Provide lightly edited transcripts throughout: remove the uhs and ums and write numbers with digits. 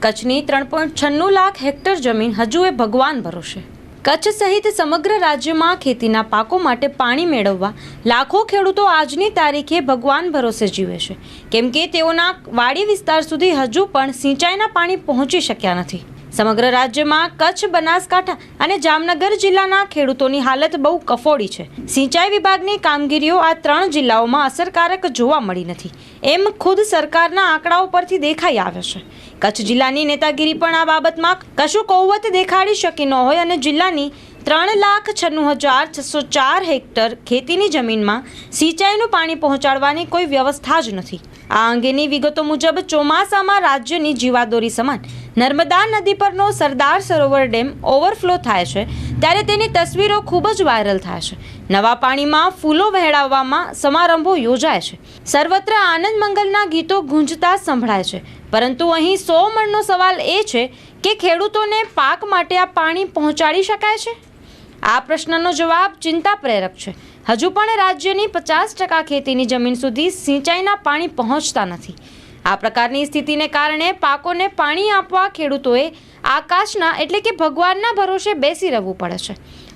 કચ્છની 3.96 લાખ હેક્ટર જમીન હજુ એ ભગવાન ભરોસે। કચ્છ સહિત સમગ્ર રાજ્યમાં ખેતીના પાકો માટે પાણી મેળવવા લાખો ખેડૂતો આજની તારીખે ભગવાન ભરોસે જીવે છે, કેમ કે તેઓના વાડી વિસ્તાર સુધી હજુ પણ સિંચાઈના પાણી પહોંચી શક્યા નથી। સમગ્ર રાજ્યમાં કચ્છ, બનાસકાંઠા અને જામનગર જિલ્લાના ખેડૂતોની હાલત બહુ કફોડી છે। સિંચાઈ વિભાગની કામગીરીઓ આ 3 જિલ્લાઓમાં અસરકારક જોવા મળી નથી, એમ ખુદ સરકારના આંકડાઓ પરથી દેખાઈ આવે છે। કચ્છ જિલ્લાની નેતાગીરી પણ આ બાબતમાં કશું કૌવત દેખાડી શકી ન હોય અને જિલ્લાની 3,96,604 હેક્ટર ખેતીની જમીનમાં સિંચાઈનું પાણી પહોંચાડવાની કોઈ વ્યવસ્થા જ નથી। આ અંગેની વિગતો મુજબ ચોમાસામાં રાજ્યની જીવાદોરી સમાન નર્મદા નદી પરનો સરદાર સરોવર ડેમ ઓવરફ્લો થાય છે ત્યારે તેની તસવીરો ખૂબ જ વાયરલ થાય છે। નવા પાણીમાં ફૂલો વહેડાવવામાં સમારંભો યોજાય છે, સર્વત્ર આનંદ મંગલના ગીતો ગુંજતા સંભળાય છે, પરંતુ અહીં 100 મણનો સવાલ એ છે કે ખેડૂતોને પાક માટે આ પાણી પહોંચાડી શકાય છે? આ પ્રશ્નનો જવાબ ચિંતા પ્રેરક છે। હજુ પણ રાજ્યની 50% ખેતીની જમીન સુધી સિંચાઈના પાણી પહોંચતા નથી। આ પ્રકારની સ્થિતિને કારણે પાકોને પાણી આપવા ખેડૂતોએ આકાશના એટલે કે ભગવાનના ભરોસે બેસી રહેવું પડે છે,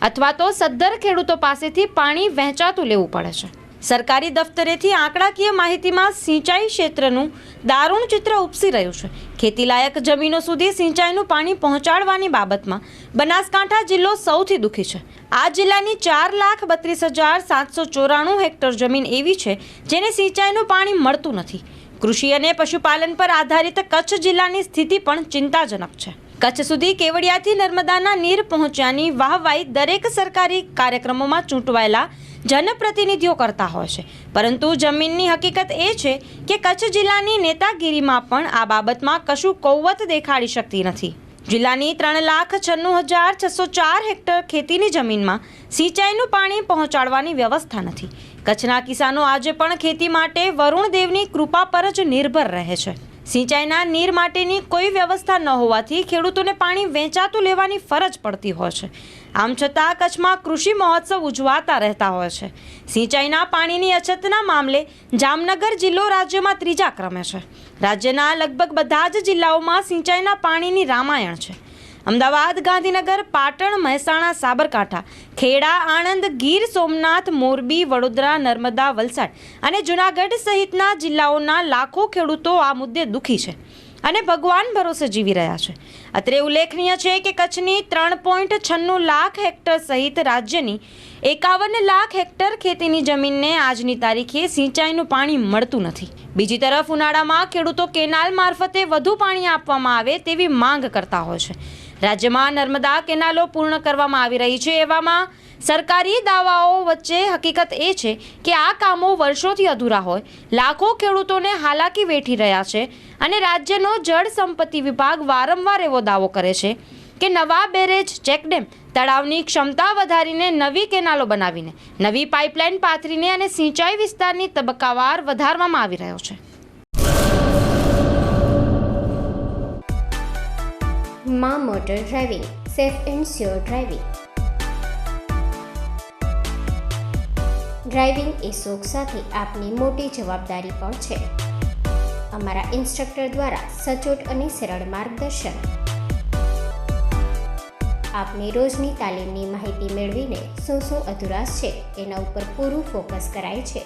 અથવા તો સદ્ધર ખેડૂતો પાસેથી પાણી વહેંચાતું લેવું પડે છે। સરકારી દફતરેથી આંકડાકીય માહિતીમાં સિંચાઈ ક્ષેત્રનું દારૂણ ચિત્ર ઉપસી રહ્યું છે। ખેતીલાયક જમીનો સુધી સિંચાઈનું પાણી પહોંચાડવાની બાબતમાં બનાસકાંઠા જિલ્લો સૌથી દુઃખી છે। આ જિલ્લાની 4,32,794 હેક્ટર જમીન એવી છે જેને સિંચાઈનું પાણી મળતું નથી। કૃષિ અને પશુપાલન પર આધારિત કચ્છ જિલ્લાની સ્થિતિ પણ ચિંતાજનક છે। કચ્છ સુધી કેવડિયાથી નર્મદાના નીર પહોંચ્યાની વાહવાઈ દરેક સરકારી કાર્યક્રમોમાં ચૂંટવાયેલા જનપ્રતિનિધિઓ કરતા હોય છે, પરંતુ જમીનની હકીકત એ છે કે કચ્છ જિલ્લાની નેતાગીરીમાં પણ આ બાબતમાં કશું કૌવત દેખાડી શકતી નથી। જિલ્લાની 3,96,604 હેક્ટર ખેતીની જમીનમાં સિંચાઈનું પાણી પહોંચાડવાની વ્યવસ્થા નથી। કચ્છના કિસાનો આજે પણ ખેતી માટે વરુણ દેવની કૃપા પર જ નિર્ભર રહે છે। સિંચાઈના નીર માટેની કોઈ વ્યવસ્થા ન હોવાથી ખેડૂતોને પાણી વેચાતું લેવાની ફરજ પડતી હોય છે। આમ છતાં કચ્છમાં કૃષિ મહોત્સવ ઉજવાતા રહેતા હોય છે। સિંચાઈના પાણીની અછતના મામલે જામનગર જિલ્લો રાજ્યમાં 3જા ક્રમે છે। રાજ્યના લગભગ બધા જ જિલ્લાઓમાં સિંચાઈના પાણીની રામાયણ છે। અમદાવાદ, ગાંધીનગર, પાટણ, મહેસાણા, સાબરકાંઠા, ખેડા, આણંદ, ગીર સોમનાથ, મોરબી, વડોદરા, નર્મદા, વલસાડ અને જૂનાગઢ સહિતના જિલ્લાઓના લાખો ખેડૂતો આ મુદ્દે દુઃખી છે અને ભગવાન ભરોસે જીવી રહ્યા છે। અત્રે ઉલ્લેખનીય છે કે કચ્છની 3.96 લાખ હેક્ટર સહિત રાજ્યની 51 લાખ હેક્ટર ખેતીની જમીનને આજની તારીખે સિંચાઈનું પાણી મળતું નથી। બીજી તરફ ઉનાળામાં ખેડૂતો કેનાલ મારફતે વધુ પાણી આપવામાં આવે તેવી માંગ કરતા હોય છે। રાજ્યમાં નર્મદા કેનાલો પૂર્ણ કરવામાં આવી રહી છે, એવામાં સરકારી દાવાઓ વચ્ચે હકીકત એ છે કે આ કામો વર્ષોથી અધૂરા હોય, લાખો ખેડૂતોને હાલાકી વેઠી રહ્યા છે અને રાજ્યનો જળ સંપત્તિ વિભાગ વારંવાર એવો દાવો કરે છે કે નવા બેરેજ, ચેકડેમ, તળાવની ક્ષમતા વધારીને નવી કેનાલો બનાવીને નવી પાઇપલાઇન પાથરીને અને સિંચાઈ વિસ્તારની તબક્કાવાર વધારવામાં આવી રહ્યો છે। માં motor driving, safe and sure driving. Driving એ શોખ સાથે આપની મોટી જવાબદારી પણ છે। અમારા ઇન્સ્ટ્રક્ટર દ્વારા સચોટ અને સરળ માર્ગદર્શન આપની રોજની તાલીમની માહિતી મેળવીને શું અધુરાશ છે એના ઉપર પૂરું ફોકસ કરાય છે।